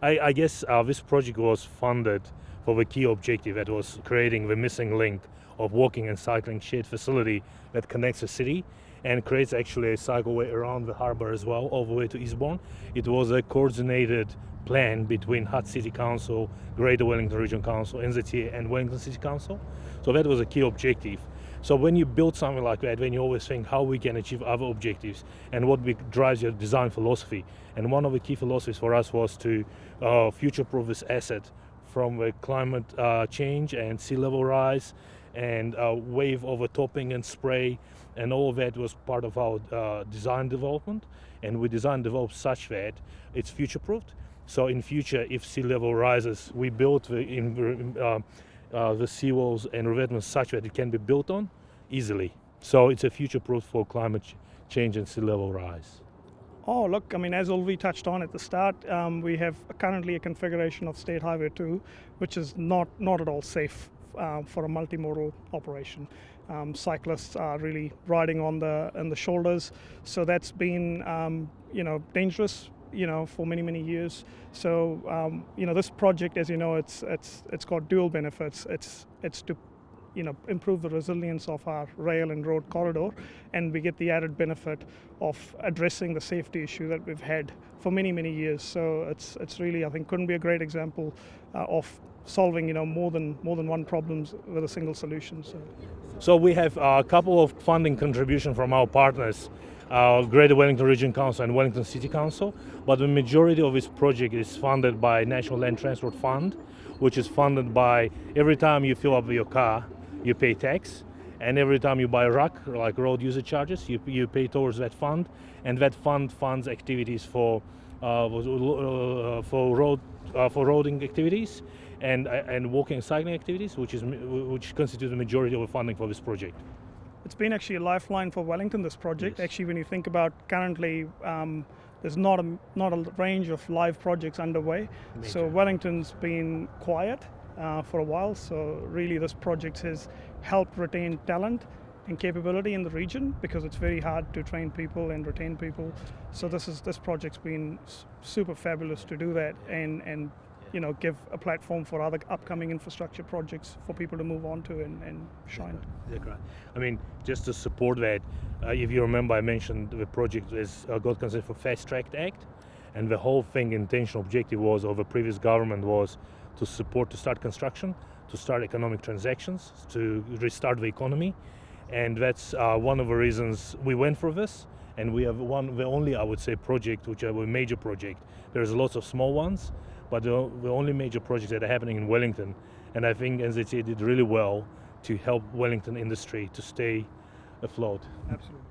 I guess this project was funded for the key objective that was creating the missing link of walking and cycling shared facility that connects the city and creates actually a cycleway around the harbour as well, all the way to Eastbourne. It was a coordinated plan between Hutt City Council, Greater Wellington Regional Council, NZTA and Wellington City Council. So that was a key objective. So when you build something like that, when you always think how we can achieve other objectives and what drives your design philosophy. And one of the key philosophies for us was to future-proof this asset from the climate change and sea level rise and wave overtopping and spray, and all of that was part of our design development. And we design developed such that it's future-proofed. So in future, if sea level rises, we built the seawalls and revetments such that it can be built on easily. So it's a future-proof for climate change and sea level rise. Oh, look, I mean, as Ulvi touched on at the start, we have currently a configuration of State Highway 2, which is not at all safe for a multimodal operation. Cyclists are really riding on the shoulders, so that's been dangerous for many years. So this project, as you know, it's got dual benefits. It's to improve the resilience of our rail and road corridor, and we get the added benefit of addressing the safety issue that we've had for many years. So it's really, I think, couldn't be a great example of solving more than one problems with a single solution. So we have a couple of funding contributions from our partners, Greater Wellington Regional Council and Wellington City Council, but the majority of this project is funded by National Land Transport Fund, which is funded by every time you fill up your car, you pay tax, and every time you buy a RUC, like road user charges, you pay towards that fund, and that fund funds activities for roading activities and walking and cycling activities, which constitute the majority of the funding for this project. It's been actually a lifeline for Wellington, this project. Yes. Actually, when you think about currently, there's not a range of live projects underway. Major. So Wellington's been quiet for a while. So really, this project has helped retain talent and capability in the region, because it's very hard to train people and retain people. So this project's been super fabulous to do that and give a platform for other upcoming infrastructure projects for people to move on to and shine. Yeah, great. I mean, just to support that, if you remember, I mentioned the project has got considered for Fast Track Act, and the whole thing, intentional objective was of the previous government was to start construction, to start economic transactions, to restart the economy, and that's one of the reasons we went for this. And we have the only, I would say, project which are a major project. There's lots of small ones, but the only major projects that are happening in Wellington, and I think NZTA did really well to help Wellington industry to stay afloat. Absolutely.